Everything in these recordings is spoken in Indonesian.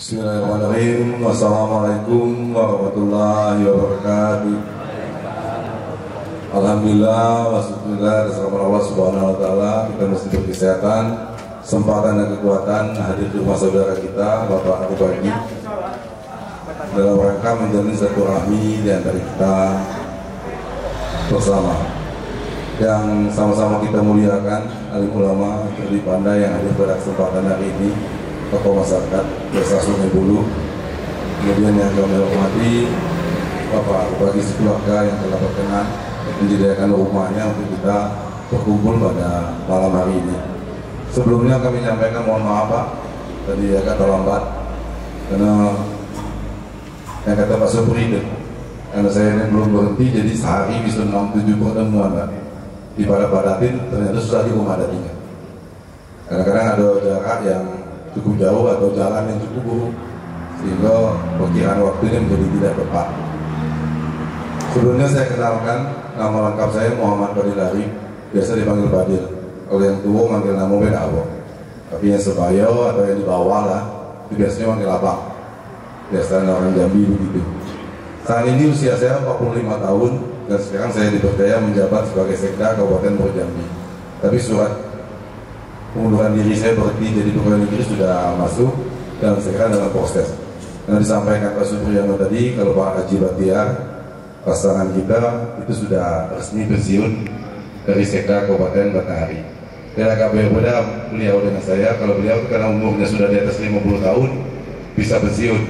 Bismillahirrahmanirrahim. Wassalamualaikum warahmatullahi wabarakatuh. Alhamdulillah, wassallallahu wassalamu Allah subhanahu wa ta'ala. Kita mesti berkesehatan, kesempatan dan kekuatan hadir di rumah saudara kita, Bapak Abu Bagi, dalam rangka menjalin silaturahmi di antara kita bersama. Yang sama-sama kita muliakan alim ulama, cerdik pandai yang hadir pada kesempatan hari ini, tokoh masyarakat Desa Sungai Bulu, kemudian yang kami hormati Bapak bagi keluarga yang telah berkenan menyediakan rumahnya untuk kita berkumpul pada malam hari ini. Sebelumnya kami menyampaikan mohon maaf Pak, tadi agak terlambat karena yang kata Pak Supri, karena saya ini belum berhenti jadi sehari bisa 6-7 pertemuan Pak. Dipadat-padatin ternyata susah di rumah datinya. Kadang-kadang ada jarak yang cukup jauh atau jalan yang cukup buruk sehingga perkiraan waktunya menjadi tidak tepat. Sebelumnya saya kenalkan, nama lengkap saya Muhammad Fadil Arif, biasa dipanggil Fadil. Kalau yang tua manggil nama beda Abang, tapi yang sebaya atau yang di bawah lah itu biasanya manggil Abang. Biasanya orang Jambi begitu. Saat ini usia saya 45 tahun dan sekarang saya dipercaya menjabat sebagai Sekda Kabupaten Jambi. Tapi surat pengunduran diri saya berhenti jadi pegawai negeri sudah masuk dan sekarang dalam proses. Yang disampaikan Pak Supriyono tadi, kalau Pak Haji Batiar, pasangan kita itu sudah resmi pensiun dari Sekda Kabupaten Batanghari. Dan agak berbeda beliau dengan saya. Kalau beliau karena umurnya sudah di atas 50 tahun bisa pensiun.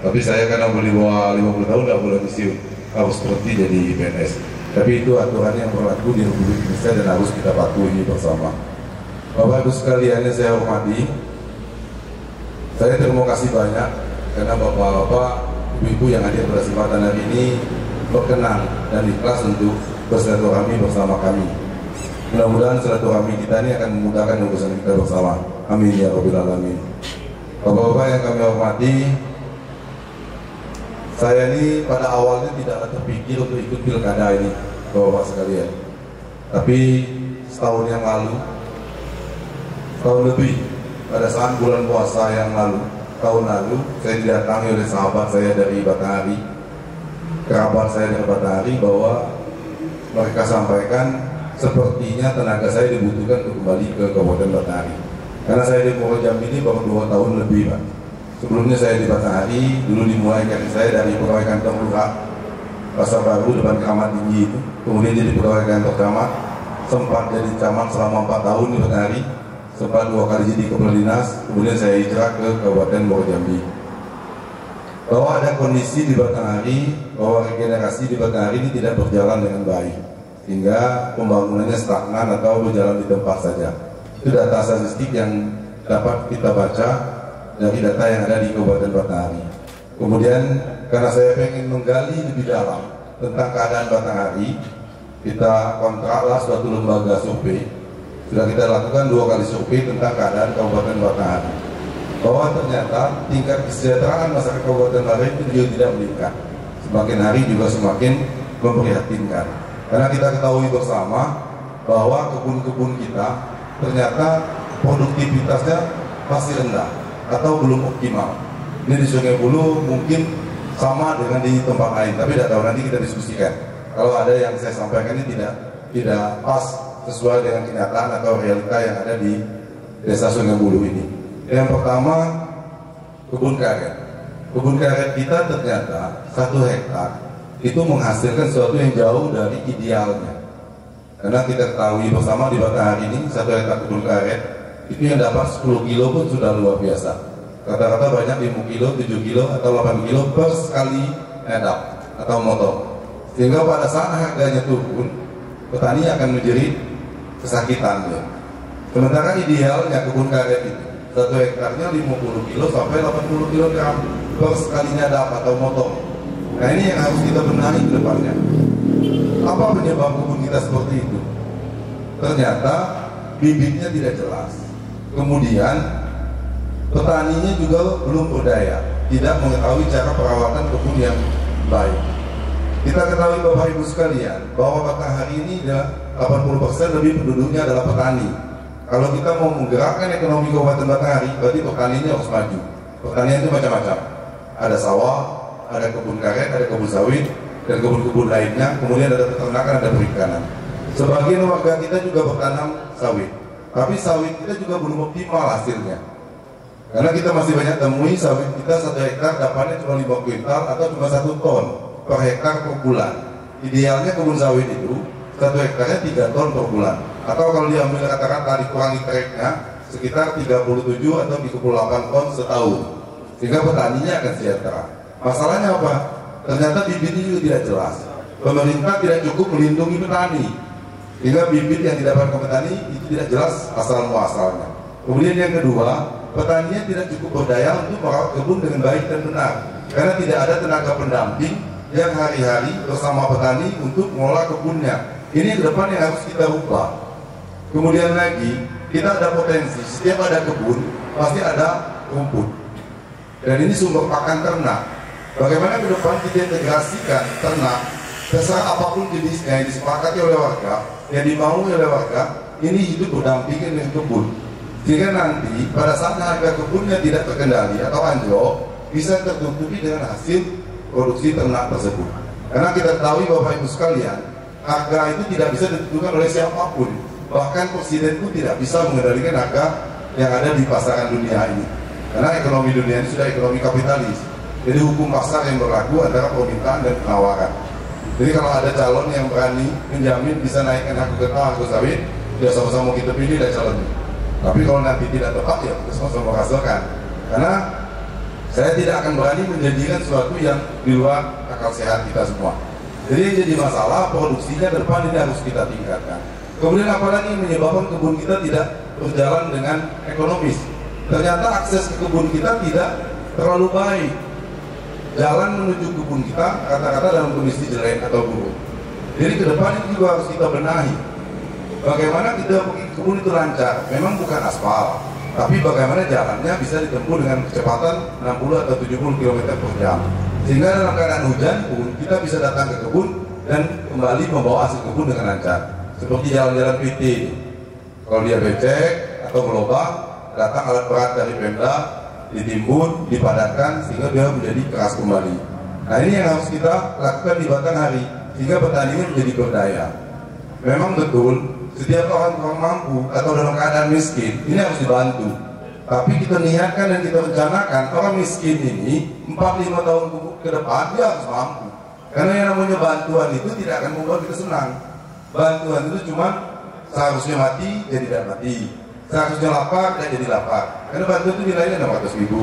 Tapi saya karena di bawah 50 tahun tidak boleh pensiun, harus berhenti jadi PNS. Tapi itu aturan yang berlaku di Republik Indonesia dan harus kita patuhi bersama. Bapak Ibu sekalian yang saya hormati, saya terima kasih banyak karena bapak-bapak, ibu-ibu yang hadir pada kesempatan hari ini berkenan dan ikhlas untuk bersilaturahmi bersama kami. Mudah-mudahan silaturahmi kita ini akan memudahkan urusan kita bersama. Amin ya Rabbil Alamin. Bapak-bapak yang kami hormati, saya ini pada awalnya tidak terpikir untuk ikut pilkada ini, bapak-bapak sekalian. Tapi setahun yang lalu, tahun lebih, pada saat bulan puasa yang lalu, tahun lalu, saya didatangi oleh sahabat saya dari Batanghari, kerabat saya dari Batanghari, bahwa mereka sampaikan sepertinya tenaga saya dibutuhkan untuk kembali ke Kabupaten Batanghari. Karena saya di Jambi ini baru 2 tahun lebih Pak. Sebelumnya saya di Batanghari, dulu dimulai karir saya dari pegawai kantor lurah Pasar Baru depan Keramat Tinggi itu, kemudian jadi pegawai kantor camat, sempat jadi camat selama 4 tahun di Batanghari, sempat 2 kali jadi kepala dinas, kemudian saya hijrah ke Kabupaten Jambi. Bahwa ada kondisi di Batanghari, bahwa regenerasi di Batanghari ini tidak berjalan dengan baik, sehingga pembangunannya stagnan atau berjalan di tempat saja. Itu data statistik yang dapat kita baca dari data yang ada di Kabupaten Batanghari. Kemudian karena saya ingin menggali lebih dalam tentang keadaan Batanghari, kita kontraklah suatu lembaga survei. Sudah kita lakukan 2 kali survei tentang keadaan Kabupaten Batanghari, bahwa ternyata tingkat kesejahteraan masyarakat Kabupaten Batanghari itu juga tidak meningkat. Semakin hari juga semakin memprihatinkan. Karena kita ketahui bersama bahwa kebun-kebun kita ternyata produktivitasnya masih rendah atau belum optimal. Ini di Sungai Bulu mungkin sama dengan di tempat lain, tapi tidak tahu, nanti kita diskusikan. Kalau ada yang saya sampaikan ini tidak pas sesuai dengan kenyataan atau realita yang ada di Desa Sungai Bulu ini. Yang pertama, kebun karet. Kebun karet kita ternyata 1 hektar itu menghasilkan sesuatu yang jauh dari idealnya. Karena kita ketahui bersama di Batanghari ini 1 hektar kebun karet itu yang dapat 10 kilo pun sudah luar biasa. Rata-rata banyak 5 kilo, 7 kilo atau 8 kilo per sekali edap atau motor. Sehingga pada saat harganya turun, petani akan menjadi kesakitan ya. Sementara idealnya kebun karet itu 1 hektarnya 50 kilo sampai 80 kilogram per sekalinya edap atau motor. Nah ini yang harus kita benahi ke depannya. Apa penyebab kebun kita seperti itu? Ternyata bibitnya tidak jelas. Kemudian petaninya juga belum berdaya, tidak mengetahui cara perawatan kebun yang baik. Kita ketahui Bapak Ibu sekalian bahwa Batanghari ini 80% lebih penduduknya adalah petani. Kalau kita mau menggerakkan ekonomi Kabupaten Batanghari, berarti petaninya harus maju. Pertanian itu macam-macam. Ada sawah, ada kebun karet, ada kebun sawit, dan kebun-kebun lainnya. Kemudian ada peternakan, ada perikanan. Sebagian warga kita juga bertanam sawit. Tapi sawit kita juga belum optimal hasilnya. Karena kita masih banyak temui sawit kita 1 hektar dapatnya cuma 5 kuintal atau cuma 1 ton per hektar per bulan. Idealnya kebun sawit itu 1 hektarnya 3 ton per bulan. Atau kalau diambil rata-rata dikurangi treknya sekitar 37 atau 38 ton setahun. Sehingga petaninya akan sejahtera. Masalahnya apa? Ternyata bibitnya juga tidak jelas. Pemerintah tidak cukup melindungi petani. Sehingga bibit yang didapatkan petani itu tidak jelas asal muasalnya. Kemudian yang kedua, petaninya tidak cukup berdaya untuk merawat kebun dengan baik dan benar. Karena tidak ada tenaga pendamping yang hari-hari bersama petani untuk mengolah kebunnya. Ini ke depan yang harus kita ubah. Kemudian lagi, kita ada potensi, setiap ada kebun, pasti ada rumput. Dan ini sumber pakan ternak. Bagaimana ke depan kita integrasikan ternak, terserah apapun jenisnya yang disepakati oleh warga, yang dimaui oleh warga, ini hidup berdampingan dengan kebun. Sehingga nanti pada saat harga kebunnya tidak terkendali atau anjlok, bisa tertutupi dengan hasil produksi ternak tersebut. Karena kita ketahui Bapak Ibu sekalian, harga itu tidak bisa ditentukan oleh siapapun. Bahkan presiden pun tidak bisa mengendalikan harga yang ada di pasaran dunia ini. Karena ekonomi dunia ini sudah ekonomi kapitalis. Jadi hukum pasar yang berlaku antara permintaan dan penawaran. Jadi kalau ada calon yang berani menjamin bisa naikkan harga harga sawit, ya sama-sama kita pilih dan calonnya. Tapi kalau nanti tidak tepat, ya kita sama-sama rasakan. Karena saya tidak akan berani menjanjikan sesuatu yang di luar akal sehat kita semua. Jadi yang jadi masalah, produksinya ke depan ini harus kita tingkatkan. Kemudian apalagi yang menyebabkan kebun kita tidak berjalan dengan ekonomis. Ternyata akses ke kebun kita tidak terlalu baik. Jalan menuju kebun kita kata-kata dalam kondisi jelek atau buruk. Jadi ke depan itu juga harus kita benahi. Bagaimana kita pergi ke kebun itu lancar? Memang bukan aspal, tapi bagaimana jalannya bisa ditempuh dengan kecepatan 60 atau 70 km per jam. Sehingga dalam keadaan hujan pun kita bisa datang ke kebun dan kembali membawa hasil kebun dengan lancar. Seperti jalan-jalan PT. Kalau dia becek atau berlubang, datang alat berat dari Pemda, ditimbun, dipadatkan sehingga dia menjadi keras kembali. Nah ini yang harus kita lakukan di batang hari sehingga petani menjadi berdaya. Memang betul setiap orang mampu atau dalam keadaan miskin ini harus dibantu. Tapi kita niatkan dan kita rencanakan orang miskin ini 4-5 tahun ke depan dia harus mampu. Karena yang namanya bantuan itu tidak akan membuat kita senang. Bantuan itu cuma seharusnya mati jadi tidak mati, seharusnya lapar dan jadi lapar. Karena bantuan itu nilainya 600.000,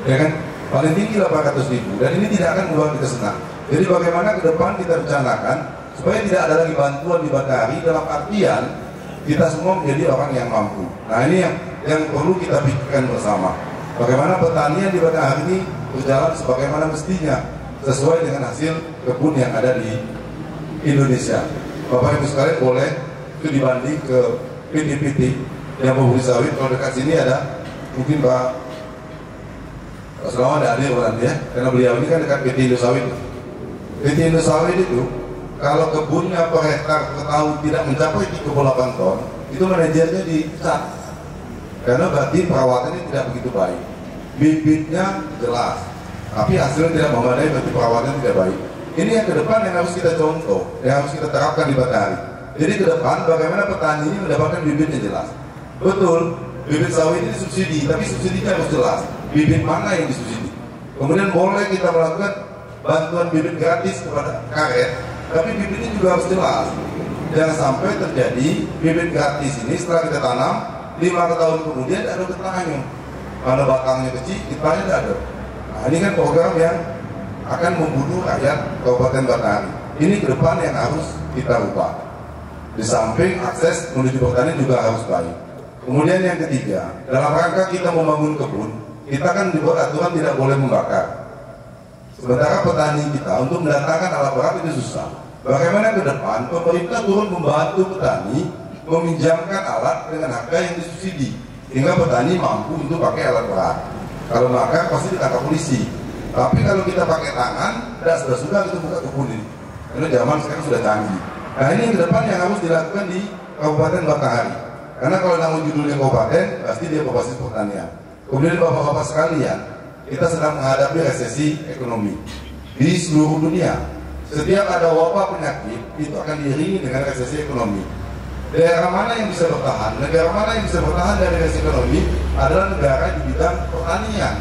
ya kan? Paling tinggi 800.000 dan ini tidak akan membuat kita senang. Jadi bagaimana ke depan kita rencanakan supaya tidak ada lagi bantuan di Batari dalam artian kita semua menjadi orang yang mampu. Nah ini yang perlu kita pikirkan bersama. Bagaimana pertanian di Batari ini berjalan sebagaimana mestinya sesuai dengan hasil kebun yang ada di Indonesia. Bapak Ibu sekalian boleh itu dibanding ke PT-PT yang membeli sawit. Kalau dekat sini ada mungkin Pak Selama ada adik nanti ya, karena beliau ini kan dekat PT Indosawit. PT Indosawit itu kalau kebunnya per hektar per tahun tidak mencapai 38 ton, itu manajernya dicat karena berarti perawatannya tidak begitu baik. Bibitnya jelas, tapi hasilnya tidak memadai, berarti perawatannya tidak baik. Ini yang ke depan yang harus kita contoh, yang harus kita terapkan di Batari. Jadi ke depan bagaimana petani ini mendapatkan bibit yang jelas. Betul, bibit sawit ini subsidi, tapi subsidinya harus jelas. Bibit mana yang disubsidi? Kemudian boleh kita melakukan bantuan bibit gratis kepada karet, tapi bibitnya juga harus jelas. Jangan sampai terjadi bibit gratis ini setelah kita tanam 5 tahun kemudian ada getahnya. Mana batangnya kecil, getahnya tidak ada. Nah, ini kan program yang akan membunuh rakyat Kabupaten Batari. Ini ke depan yang harus kita ubah. Di samping akses menuju pertanian juga harus baik. Kemudian yang ketiga, dalam rangka kita membangun kebun, kita kan dibuat aturan tidak boleh membakar. Sementara petani kita untuk mendatangkan alat berat itu susah. Bagaimana ke depan pemerintah turun membantu petani meminjamkan alat dengan harga yang disubsidi, sehingga petani mampu untuk pakai alat berat. Kalau makar pasti ditangkap polisi. Tapi kalau kita pakai tangan, tidak sudah kita buka kebun ini. Karena zaman sekarang sudah canggih. Nah ini ke depan yang harus dilakukan di Kabupaten Batanghari. Karena kalau namun judulnya kabupaten, pasti dia berbasis pertanian. Kemudian bapak-bapak sekalian, kita sedang menghadapi resesi ekonomi di seluruh dunia. Setiap ada wabah penyakit itu akan diiringi dengan resesi ekonomi. Daerah mana yang bisa bertahan? Negara mana yang bisa bertahan dari resesi ekonomi adalah negara di bidang pertanian.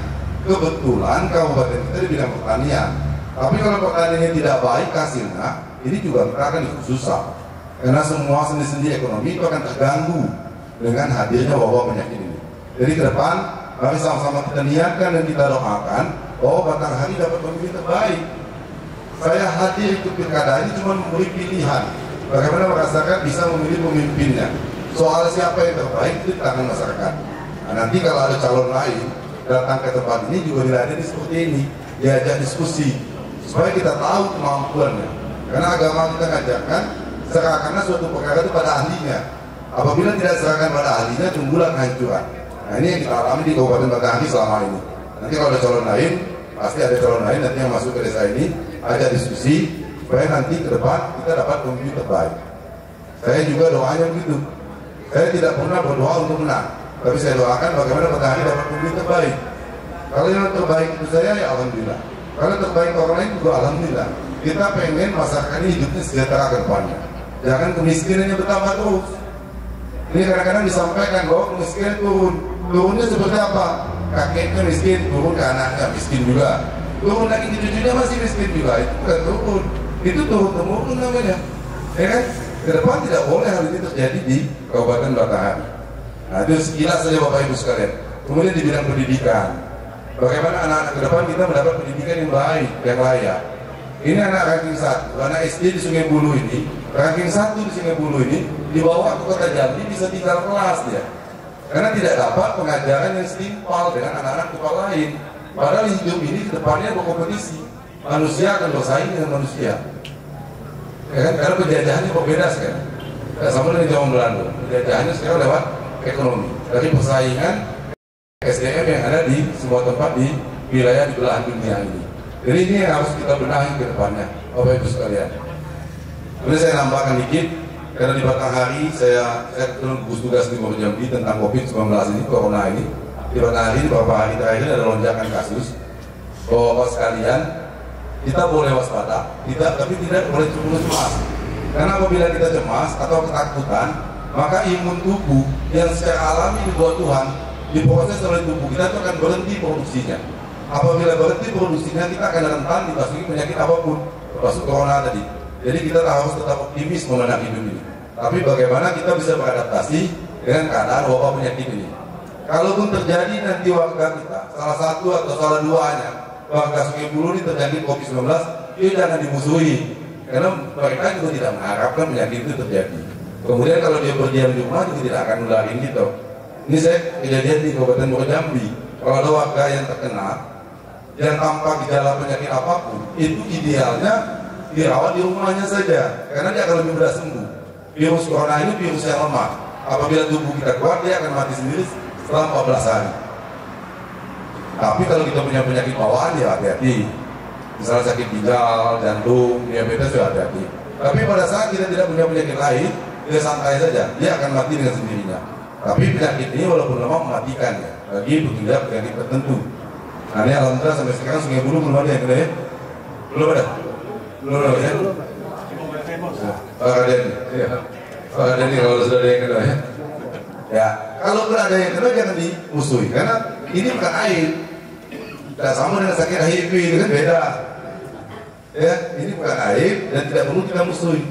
Kebetulan kabupaten kita di bidang pertanian. Tapi kalau pertaniannya tidak baik hasilnya, ini juga kita akan susah. Karena semua sendi-sendi ekonomi itu akan terganggu dengan hadirnya wabah penyakit ini. Jadi ke depan, mari sama-sama kita niatkan dan kita doakan bahwa Batanghari dapat pemimpin terbaik. Saya hadir ikut pilkada ini cuma memberi pilihan bagaimana masyarakat bisa memilih pemimpinnya. Soal siapa yang terbaik itu di tangan masyarakat. Nah, nanti kalau ada calon lain datang ke tempat ini juga dilayani seperti ini, diajak diskusi supaya kita tahu kemampuannya. Karena agama kita ngajarkan serahkanlah suatu perkara itu pada ahlinya. Apabila tidak serahkan pada ahlinya, tunggulah kehancuran. Nah, ini yang kita alami di Kabupaten Batanghari selama ini. Nanti kalau ada calon lain, pasti ada calon lain nanti yang masuk ke desa ini, ajak diskusi supaya nanti ke depan kita dapat pemimpin terbaik. Saya juga doanya begitu. Saya tidak pernah berdoa untuk menang, tapi saya doakan bagaimana Batanghari dapat pemimpin terbaik. Kalau yang terbaik itu saya, ya alhamdulillah. Kalau terbaik orang lain juga alhamdulillah. Kita pengen masyarakat ini hidupnya sejahtera ke depannya. Jangan kemiskinannya bertambah terus. Ini kadang-kadang disampaikan bahwa kemiskinan turun. Turunnya seperti apa? Kakeknya miskin, turun ke anaknya miskin juga. Turun lagi ke cucunya masih miskin juga. Itu bukan turun. Itu turun-temurun namanya. Ya kan? Ke depan tidak boleh hal ini terjadi di Kabupaten Batanghari. Nah, itu sekilas saja Bapak Ibu sekalian. Kemudian di bidang pendidikan, bagaimana anak-anak ke depan kita mendapat pendidikan yang baik, yang layak. Ini anak ranking 1, anak SD di Sungai Bulu ini, ranking 1 di Sungai Bulu ini dibawa ke Kota Jambi bisa tinggal kelas dia. Karena tidak dapat pengajaran yang setimpal dengan anak-anak tempat lain. Padahal hidup ini ke depannya berkompetisi. Manusia akan bersaing dengan manusia. Ya kan? Karena penjajahannya berbeda sekarang. Tidak sama dengan zaman Belanda. Penjajahannya sekarang lewat ekonomi. Dari persaingan SDM yang ada di semua tempat di wilayah di belahan dunia ini. Jadi ini yang harus kita benahi ke depannya, Bapak Ibu sekalian. Kemudian saya nambahkan dikit, karena di Batanghari saya gugus tugas di Jambi tentang COVID-19 ini, Corona ini. Di Batanghari beberapa hari terakhir ada lonjakan kasus. Bapak sekalian, kita boleh waspada, tapi tidak boleh cemas. Karena apabila kita cemas atau ketakutan, maka imun tubuh yang secara alami dibuat Tuhan diproses oleh tubuh kita itu akan berhenti produksinya. Apabila berhenti produksinya, kita akan rentan dimasuki penyakit apapun, termasuk corona tadi. Jadi kita harus tetap optimis mengenai hidup ini. Tapi bagaimana kita bisa beradaptasi dengan keadaan wabah penyakit ini? Kalaupun terjadi nanti warga kita, salah satu atau salah duanya, warga Sungai Bulu ini terjangkit COVID-19, itu jangan dimusuhi. Karena mereka juga tidak mengharapkan penyakit itu terjadi. Kemudian kalau dia berdiam di rumah juga tidak akan nularin gitu. Ini saya kejadian di Kabupaten Jambi. Kalau ada warga yang terkena, yang tanpa gejala penyakit apapun, itu idealnya dirawat di rumahnya saja, karena dia akan lebih mudah sembuh. Virus corona ini virus yang lemah. Apabila tubuh kita kuat, dia akan mati sendiri setelah 14 hari. Tapi kalau kita punya penyakit bawaan, ya hati-hati. Misalnya sakit ginjal, jantung, diabetes, ya hati-hati. Tapi pada saat kita tidak punya penyakit lain, dia santai saja, dia akan mati dengan sendirinya. Tapi penyakit ini walaupun lemah mematikan ya, bagi penyakit tertentu. Nah ini alhamdulillah sampai sekarang Sungai Bulu belum ada yang kena ya? Belum ada? Belum ada ya? Pak Kadeni, Pak Kadeni kalau sudah ada yang kena ya? Ya, kalau ada yang kena jangan dimusuhi, karena ini bukan aib. Tidak sama dengan sakit HIV, itu kan beda. Ya, ini bukan aib dan tidak perlu kita musuhi.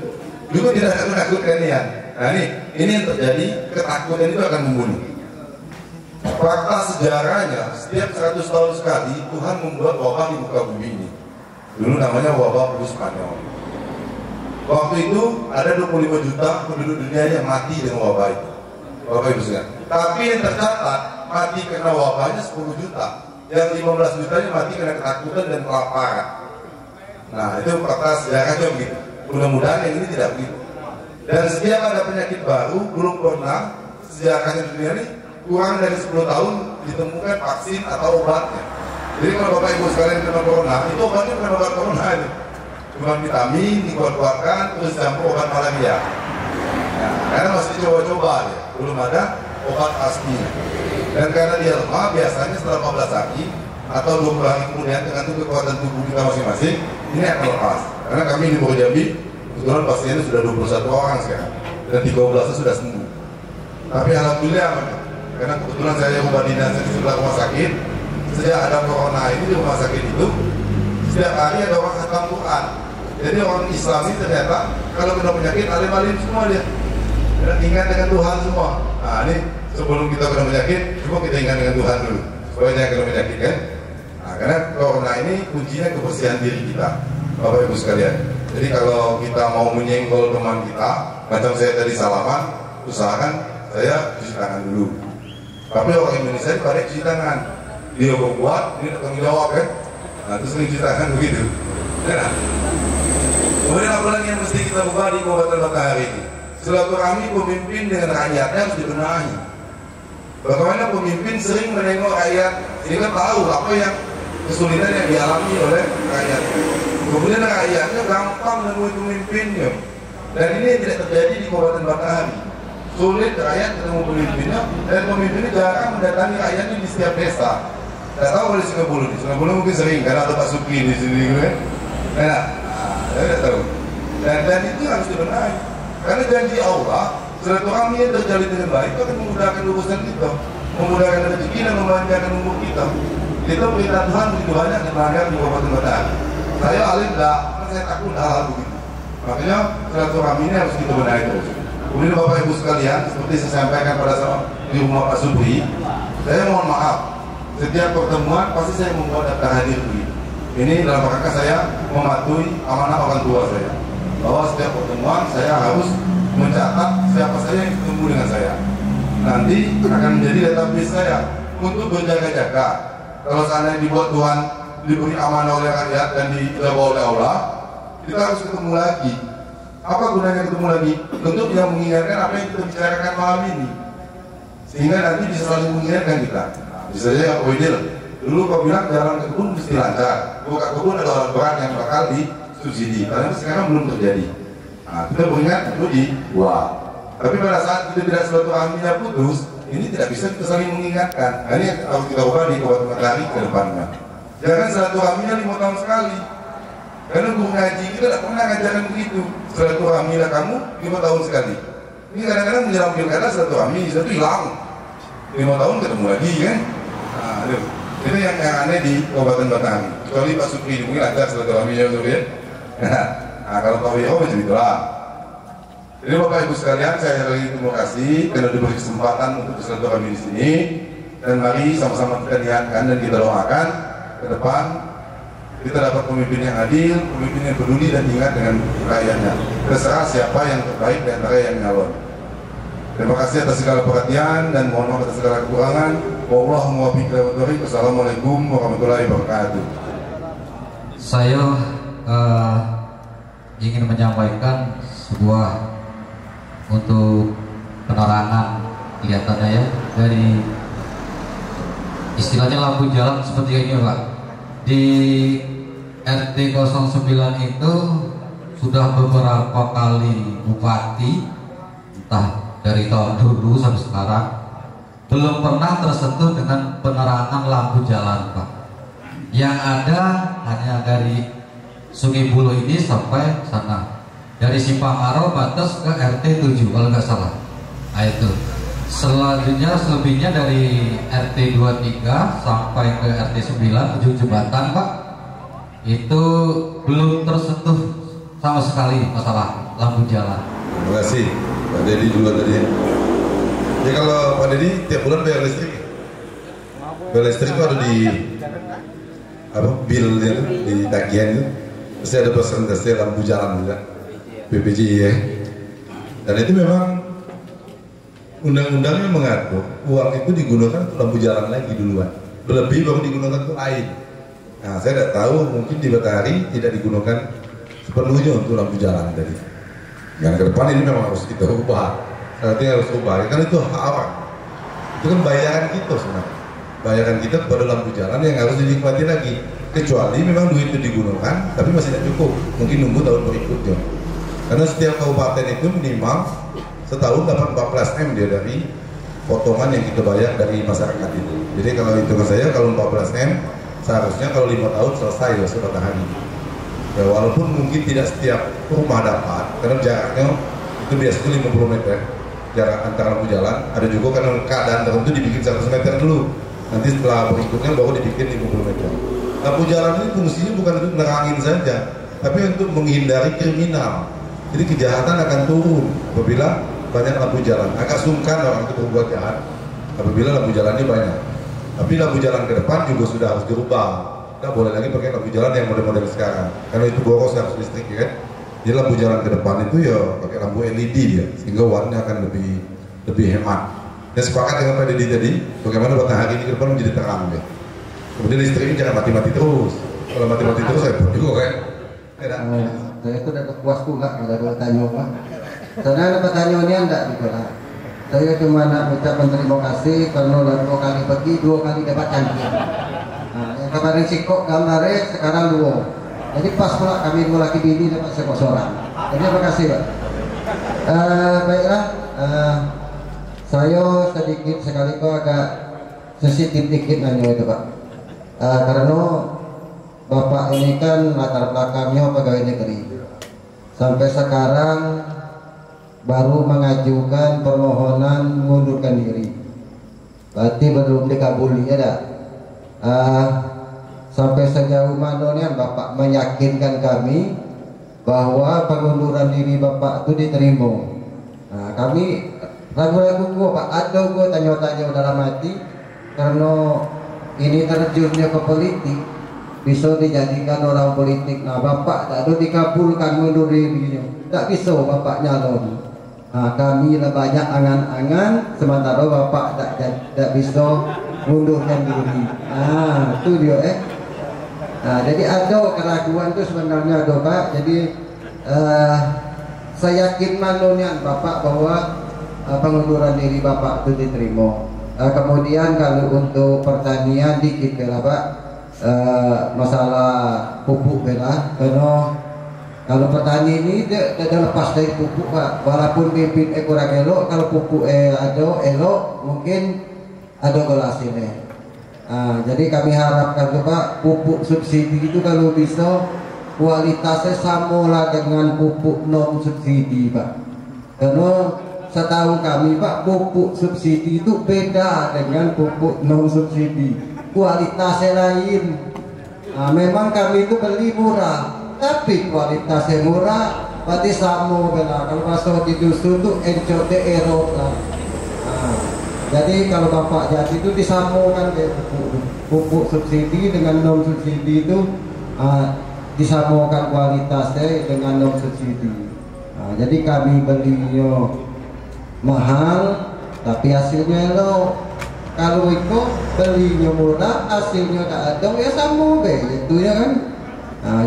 Juga tidak ada menakutkan ya. Nah ini yang terjadi, ketakutan itu akan membunuh. Fakta sejarahnya, setiap 100 tahun sekali Tuhan membuat wabah di muka bumi ini. Dulu namanya wabah flu Spanyol. Waktu itu ada 25 juta penduduk dunia yang mati dengan wabah itu. Bapak Ibu sekalian. Tapi yang tercatat mati karena wabahnya 10 juta. Yang 15 jutanya mati karena ketakutan dan kelaparan. Nah itu fakta sejarahnya begitu. Mudah-mudahan yang ini tidak begitu. Dan setiap ada penyakit baru, belum pernah sejarahnya dunia ini kurang dari 10 tahun ditemukan vaksin atau obatnya. Jadi kalau Bapak Ibu sekalian kena corona, itu obatnya bukan obat corona itu. Cuma vitamin, dikeluarkan, terus campur obat malaria. Nah, karena masih coba-coba ya, belum ada obat pastinya. Dan karena dia lemah, biasanya setelah 14 hari, atau 20 hari kemudian tergantung kekuatan tubuh kita masing-masing, ini akan lepas. Karena kami di Purwo Jambi kebetulan pasiennya sudah 21 orang sekarang dan 13 sudah sembuh. Tapi alhamdulillah, karena kebetulan saya rumah dinas di sebelah rumah sakit, sejak ada corona ini di rumah sakit itu setiap hari ada orang khatam Quran. Jadi orang Islam ini ternyata kalau kena penyakit alim-alim semua dia. Dan ingat dengan Tuhan semua. Nah ini sebelum kita kena penyakit, coba kita ingat dengan Tuhan dulu supaya jangan kena penyakit kan. Nah, karena corona ini kuncinya kebersihan diri kita, Bapak Ibu sekalian. Jadi kalau kita mau menyenggol teman kita, macam saya tadi salaman, usahakan saya cuci tangan dulu. Tapi orang Indonesia itu pada cuci tangan, dia berbuat, ini tanggung jawab kan. Nah terus cuci tangan begitu. Nah, kemudian apa lagi yang mesti kita ubah di Kabupaten Matahari ini? Silaturahmi pemimpin dengan rakyatnya harus dibenahi. Bagaimana pemimpin sering menengok rakyat, ini kan tahu apa yang kesulitan yang dialami oleh rakyat. Kemudian rakyatnya gampang menemui pemimpinnya. Dan ini tidak terjadi di Kabupaten Matahari. Sulit rakyat ketemu pemimpinnya, dan pemimpinnya jarang mendatangi rakyatnya di setiap desa. Tidak tahu kalau di Sungai Bulu mungkin sering karena ada Pak Suki di sini kan. Nah, saya tidak tahu. Dan itu harus dibenahi. Karena janji Allah, silaturahmi yang terjalin dengan baik itu akan memudahkan urusan kita, memudahkan rezeki dan memanjangkan umur kita. Kita perintah Tuhan begitu banyak yang melanggar di Kabupaten Matahari. Saya alim enggak, karena saya takut hal begitu. Makanya silaturahmi ini harus kita benahi terus. Kemudian Bapak Ibu sekalian, seperti saya sampaikan pada saat di rumah Pak Subri, saya mohon maaf. Setiap pertemuan pasti saya membuat daftar hadir begitu. Ini dalam rangka saya mematuhi amanah orang tua saya, bahwa setiap pertemuan saya harus mencatat siapa saja yang ketemu dengan saya. Nanti akan menjadi database saya untuk berjaga-jaga. Kalau seandainya dibuat Tuhan diberi amanah oleh rakyat dan dijaga oleh Allah, kita harus ketemu lagi. Apa gunanya ketemu lagi? Untuk yang mengingatkan apa yang kita bicarakan malam ini, sehingga nanti bisa saling mengingatkan kita. Bisa saja Pak Widil, dulu kau bilang jalan ke kebun mesti lancar, buka kebun ada alat berat yang bakal disubsidi, karena sekarang belum terjadi. Nah, kita beringat itu di buah. Tapi pada saat kita tidak silaturahminya putus, ini tidak bisa kita saling mengingatkan. Nah, ini harus kita ubah di Kabupaten Matahari ke depannya. Jangan silaturahminya 5 tahun sekali. Karena guru ngaji kita tidak pernah ngajarin begitu. Silaturahmilah kamu 5 tahun sekali. Ini kadang-kadang menjelang pilkada silaturahmi itu hilang. 5 tahun ketemu lagi kan. Nah, itu yang aneh di Kabupaten Matahari. Kecuali Pak Supri mungkin ada silaturahminya itu ya. Nah, kalau Pak Wiro macam itulah. Jadi Bapak Ibu sekalian, saya lagi terima kasih karena diberi kesempatan untuk bersilaturahmi di sini. Dan mari sama-sama kita niatkan dan kita doakan ke depan kita dapat pemimpin yang adil, pemimpin yang peduli dan ingat dengan rakyatnya. Terserah siapa yang terbaik di antara yang nyalon. Terima kasih atas segala perhatian dan mohon maaf atas segala kekurangan. Wassalamualaikum warahmatullahi wabarakatuh. Saya ingin menyampaikan sebuah untuk penerangan kelihatannya ya, dari istilahnya lampu jalan seperti ini Pak. Di RT 09 itu sudah beberapa kali bupati, entah dari tahun dulu sampai sekarang, belum pernah tersentuh dengan penerangan lampu jalan Pak. Yang ada hanya dari Sungai Bulu ini sampai sana, dari Simpang Aro batas ke RT 7 kalau nggak salah. Nah itu selanjutnya selebihnya dari RT 23 sampai ke RT 9 ujung jembatan Pak, itu belum tersentuh sama sekali masalah lampu jalan. Terima kasih Pak Dedi dulu tadi. Ya kalau Pak Dedi tiap bulan bayar listrik. Bayar listrik itu ada di apa bilnya di tagihan itu. Pasti ada persentase lampu jalan juga. BPJ ya. Dan itu memang undang-undangnya mengatur uang itu digunakan untuk lampu jalan lagi duluan. Berlebih baru digunakan untuk lain. Nah, saya tidak tahu mungkin di Matahari tidak digunakan sepenuhnya untuk lampu jalan tadi. Yang ke depan ini memang harus kita ubah. Artinya harus ubah. Kan itu hak orang. Itu kan bayaran kita sebenarnya. Bayaran kita kepada lampu jalan yang harus dinikmati lagi. Kecuali memang duit itu digunakan, tapi masih tidak cukup. Mungkin nunggu tahun berikutnya. Karena setiap kabupaten itu minimal setahun dapat 14 M dia dari potongan yang kita bayar dari masyarakat itu. Jadi kalau hitungan saya kalau 14 M seharusnya kalau 5 tahun selesai ya matahari. Ya, walaupun mungkin tidak setiap rumah dapat, karena jaraknya itu biasanya 50 meter jarak antara lampu jalan. Ada juga karena keadaan tertentu dibikin 100 meter dulu, nanti setelah berikutnya baru dibikin 50 meter. Lampu jalan ini fungsinya bukan untuk nerangin saja, tapi untuk menghindari kriminal. Jadi kejahatan akan turun apabila banyak lampu jalan. Agak sungkan orang itu berbuat jahat apabila lampu jalannya banyak. Tapi lampu jalan ke depan juga sudah harus dirubah. Kita boleh lagi pakai lampu jalan yang model-model sekarang, karena itu boros harus listrik ya kan. Jadi lampu jalan ke depan itu ya pakai lampu LED ya, sehingga warnanya akan lebih hemat. Dan sepakat dengan Pak Dedi tadi, bagaimana matahari ini ke depan menjadi terang ya. Kemudian listriknya jangan mati-mati terus. Kalau mati-mati terus saya pun juga kan. Saya itu udah puas pula ada bertanya Pak. Karena ada pertanyaan ini enggak gitu lah. Saya cuma nak ucapkan terima kasih karena 2 kali pergi 2 kali dapat cantik. Nah, yang kemarin sikok gambarnya sekarang 2. Jadi pas pula kami dua laki bini dapat sekosoran. Jadi terima kasih Pak. Baiklah, saya sedikit sekali kok agak sensitif dikit nanya itu Pak. Karena Bapak ini kan latar belakangnya pegawai negeri. Sampai sekarang baru mengajukan permohonan mengundurkan diri. Berarti belum dikabuli ya dah. Sampai sejauh mana nih Bapak meyakinkan kami bahwa pengunduran diri Bapak itu diterima. Nah, kami ragu-ragu Pak, ada gua tanya-tanya dalam hati karena ini terjunnya ke politik, bisa dijadikan orang politik. Nah, Bapak tak ada dikabulkan mundur dirinya, tak bisa Bapak nyalon. Nah, kami lah banyak angan-angan, sementara Bapak tak bisa mundurkan diri. Nah, itu dia Nah, jadi ada keraguan itu sebenarnya ada Pak. Jadi saya yakin manonian Bapak bahwa pengunduran diri Bapak itu diterima. Kemudian kalau untuk pertanian dikit lah Pak, masalah pupuk lah, karena kalau petani ini dia lepas dari pupuk Pak, walaupun bibit kurang elok, kalau pupuk ada elok mungkin ada gelas ini. Jadi kami harapkan tuh Pak, pupuk subsidi itu kalau bisa kualitasnya sama lah dengan pupuk non subsidi Pak. Karena setahu kami Pak, pupuk subsidi itu beda dengan pupuk non subsidi, kualitasnya lain. Memang kami itu beli murah, tapi kualitasnya murah, berarti sama bela. Kalau masuk di dusun tuh encode Eropa. Jadi kalau Bapak jadi itu disamakan kayak pupuk subsidi dengan non subsidi itu disamakan kualitasnya dengan non subsidi. Jadi kami belinya mahal tapi hasilnya lo. Kalau itu belinya murah hasilnya tak ada ya sama itu ya kan.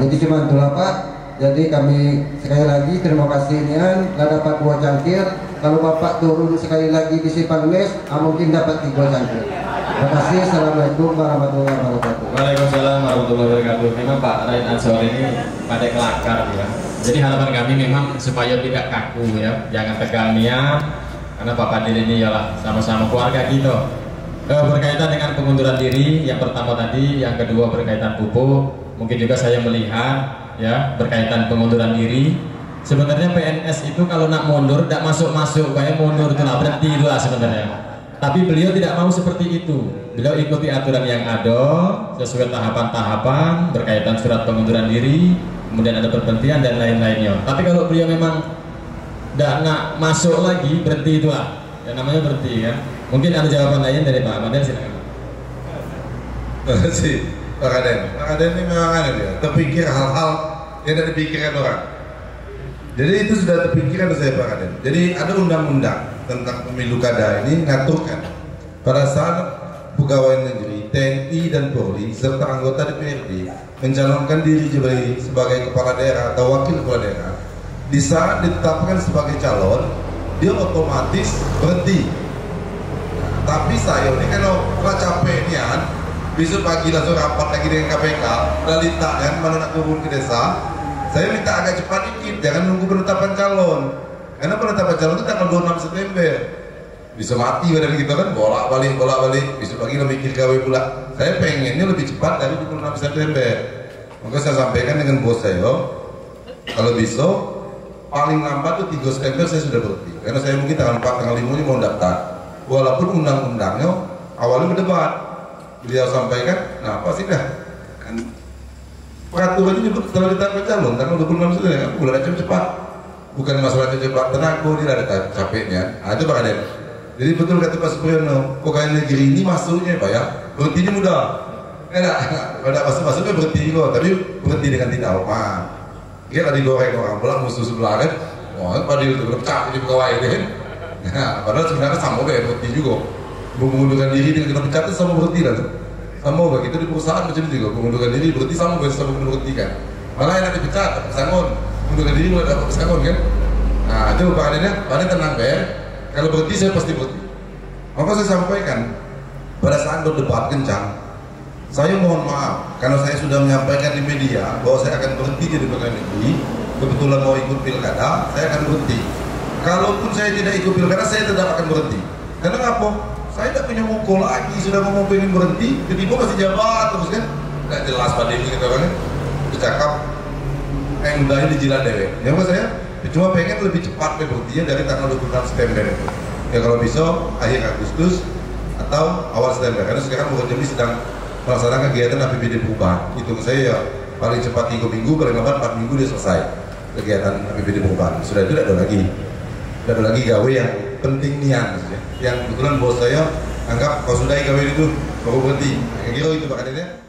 Jadi cuma itulah Pak. Jadi kami sekali lagi terima kasih nian dapat 2 cangkir. Kalau Bapak turun sekali lagi di Simpang Mes, mungkin dapat 3 cangkir. Terima kasih. Assalamualaikum warahmatullahi wabarakatuh. Waalaikumsalam warahmatullahi wabarakatuh. Memang Pak Raid Ansor ini pada kelakar ya. Jadi harapan kami memang supaya tidak kaku ya, jangan tegang niat. Karena Pak Padil ini ialah sama-sama keluarga kita. Berkaitan dengan pengunduran diri, yang pertama tadi, yang kedua berkaitan pupuk. Mungkin juga saya melihat ya berkaitan pengunduran diri. Sebenarnya PNS itu kalau nak mundur tidak masuk-masuk kayak mundur itu lah, berhenti itu lah sebenarnya. Tapi beliau tidak mau seperti itu. Beliau ikuti aturan yang ada sesuai tahapan-tahapan berkaitan surat pengunduran diri, kemudian ada perhentian dan lain-lainnya. Tapi kalau beliau memang tidak nak masuk lagi, berhenti itu lah. Yang namanya berhenti ya. Mungkin ada jawaban lain dari Pak Raden, silakan. Terima kasih Pak Raden. Pak Raden ini memang ada dia terpikir hal-hal yang tidak dipikirkan orang. Jadi itu sudah terpikirkan saya Pak Raden. Jadi ada undang-undang tentang pemilu kada ini ngaturkan pada saat pegawai negeri, TNI dan Polri serta anggota DPRD mencalonkan diri sebagai kepala daerah atau wakil kepala daerah, di saat ditetapkan sebagai calon dia otomatis berhenti. Tapi saya ini kalau capek nih kan, besok pagi langsung rapat lagi dengan KPK, lalu kan mana nak turun ke desa. Saya minta agak cepat dikit, jangan nunggu penetapan calon. Karena penetapan calon itu tanggal 26 September. Bisa mati badan kita kan, bolak-balik. Besok pagi lo mikir gawe pula. Saya pengennya lebih cepat dari 26 September. Maka saya sampaikan dengan bos saya, kalau bisa paling lambat tuh 3 September saya sudah berhenti. Karena saya mungkin tanggal 4, tanggal 5 ini mau daftar. Walaupun undang-undangnya awalnya berdebat. Beliau sampaikan, nah apa sih dah? Kan peraturan ini setelah ditangkap calon tanggal 26 September, bulan aja cepat. Bukan masalah cepat, tenang, dia ada capeknya. Nah, itu Pak Kaden. Jadi betul kata Pak Supriyono, pegawai negeri ini masuknya Pak ya, berhentinya mudah. Enak, pada masuknya berhenti kok, tapi berhenti dengan tidak hormat. Dia tadi goreng orang pulang musuh sebelah kan, wah pada itu berpecah jadi pegawai kan. Nah, padahal sebenarnya sama kayak berhenti juga. Mengundurkan diri dengan kita pecat itu sama berhenti kan. Sama begitu di perusahaan macam itu juga, mengundurkan diri berhenti sama berhenti kan. Malah enak dipecat, pesangon, mengundurkan diri mulai dapat pesangon kan. Nah itu Pak Kadennya, Pak Kaden tenang ya. Kalau berhenti saya pasti berhenti. Maka saya sampaikan pada saat berdebat kencang, saya mohon maaf karena saya sudah menyampaikan di media bahwa saya akan berhenti jadi pegawai negeri. Kebetulan mau ikut pilkada, saya akan berhenti. Kalaupun saya tidak ikut pilkada, saya tetap akan berhenti. Karena apa? Saya tidak punya mukul lagi, sudah mau pengen berhenti, tiba-tiba masih jabat terus kan? Tidak jelas pada itu gitu kan? Bercakap, udahnya dijilat dewek. Ya mas saya cuma pengen lebih cepat berhentinya dari tanggal 26 September. Ya kalau bisa akhir Agustus atau awal September. Karena sekarang Bogor Jambi sedang melaksanakan kegiatan APBD perubahan. Hitung saya ya paling cepat 3 minggu, paling lambat 4 minggu dia selesai kegiatan APBD perubahan. Sudah itu tidak ada lagi gawe yang penting nian, yang kebetulan bos saya anggap kalau sudah gawe itu baru berhenti. Kayak gitu itu Pak Kadennya.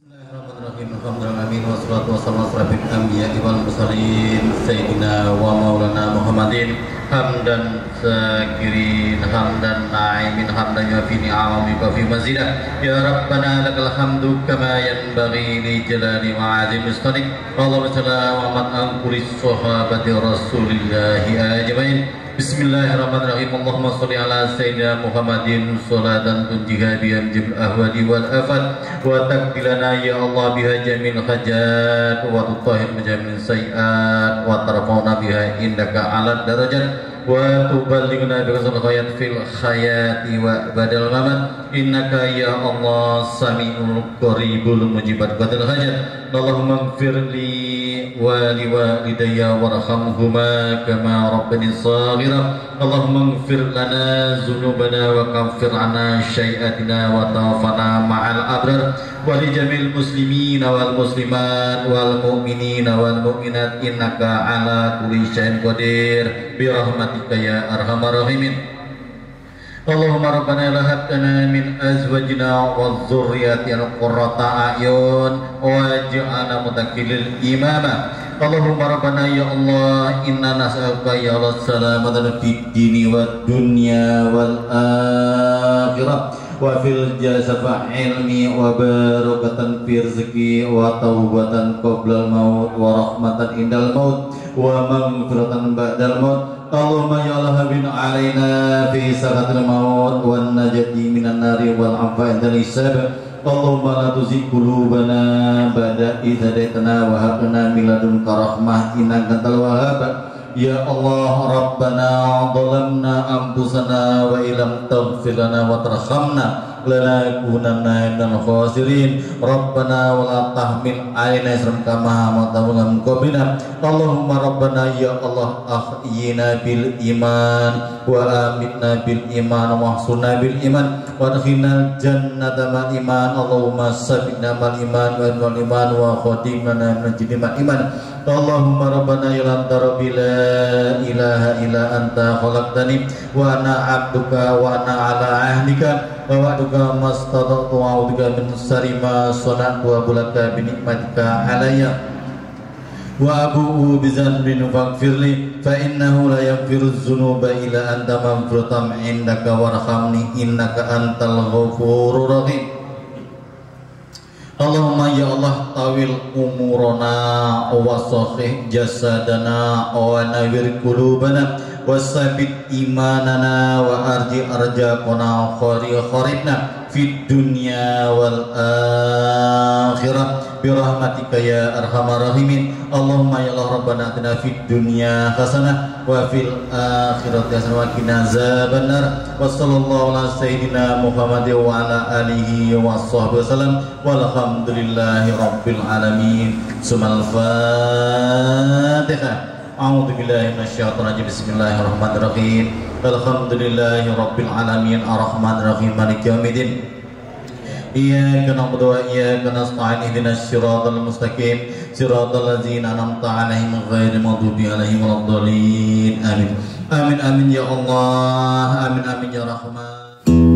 Bismillahirrahmanirrahim. Wassalatu wassalamu ala asyrafil anbiya'i wal mursalin sayyidina wa maulana Muhammadin hamdan sakirin hamdan na'imin hamdan yafi ni'amika fi mazidah ya rabbana lakal hamdu kama yanbaghi li jalali wa azim istanik Allahumma shalli ala Muhammad angkuri sahabati rasulillahi ajmain. Bismillahirrahmanirrahim. Allahumma sholli ala sayyidina Muhammadin sholatan tunjiha biha min ahwadi wal afat wa taqbilana ya Allah biha jamil hajat wa tutahhir min sayiat wa tarfa'una biha indaka ala darajat wa tuballighna bi khayat fil hayati wa badal mamat innaka ya Allah samiul qaribul mujibat badal hajat. Allahumma ighfir li wa liwalidayya warhamhuma kama rabbani shaghira. Allahumma ighfir lana dzunubana wa kaffir 'anna sayyi'atina wa tawaffana ma'al abrar wa li jamil muslimina wal muslimat wal mu'minina wal mu'minat innaka 'ala kulli syai'in qadir bi rahmatika ya arhamar rahimin. Allahumma rabbana la hab lana min azwajina wa dzurriyyatina qurrata a'yun waj'alna muttaqil imama. Allahumma rabbana ya Allah inna nas'aluka ya Allah salamatan fid dini wad dunya wal akhirah wa fil jasad ilmi wa barakatan fi rizqi wa taubatan qabla al maut wa rahmatan indal maut wa maghfiratan ba'dal maut. Allahumma ya Allah habin alaina fi sakatil maut wan najati minan nari wal afa indal hisab. Allahumma la tuzigh qulubana ba'da idh hadaitana wa hab lana min ladunka rahmah innaka antal wahhab. Ya Allah Rabbana zalamna anfusana wa illam taghfir lana wa tarhamna lanakunanna minal khasirin. Rabbana wa la tahmil alaina isran kama hamaltahu min qablina. Allahumma Rabbana ya Allah ahyina bil iman wa amitna bil iman wa ahsunna bil iman wa adkhilna jannata mal iman. Allahumma sabbitna mal iman wa al iman wa khatimna min jinnimal iman. Allahumma Rabbana ya anta rabbi la ilaha illa anta khalaqtani wa ana abduka wa ana ala ahdika wa wa'duka mastata'tu wa a'udzubika min syarri ma sana'tu wa bulaka bi nikmatika alayya wa abu'u bi dhanbin faghfirli fa innahu la yaghfiru dzunuba illa anta maghfiratan indaka warhamni innaka antal ghafurur rahim. Allahumma ya Allah tawil umurana wa sahih jasadana wa nawir qulubana wa sabit imanana wa arji arjaqana kharibna fid dunya wal akhirah birahmatika ya arhamar rahimin. Allahumma ya Allah rabbana atina fid dunya hasanah wa fil akhirati hasanah wa qina azabannar. Wa sallallahu ala sayyidina Muhammad wa ala alihi wa sahbihi wasallam walhamdulillahi rabbil alamin. Sumal Fatihah. A'udzu billahi minasyaitonir rajim. Bismillahirrahmanirrahim. Alhamdulillahi rabbil alamin arrahmanir rahim maliki yaumiddin. Iyyaka na'budu wa iyyaka nasta'in ihdinas siratal mustaqim siratal ladzina an'amta 'alaihim ghairil maghdubi 'alaihim waladdallin. Amin. Amin amin ya Allah. Amin amin ya Rahman.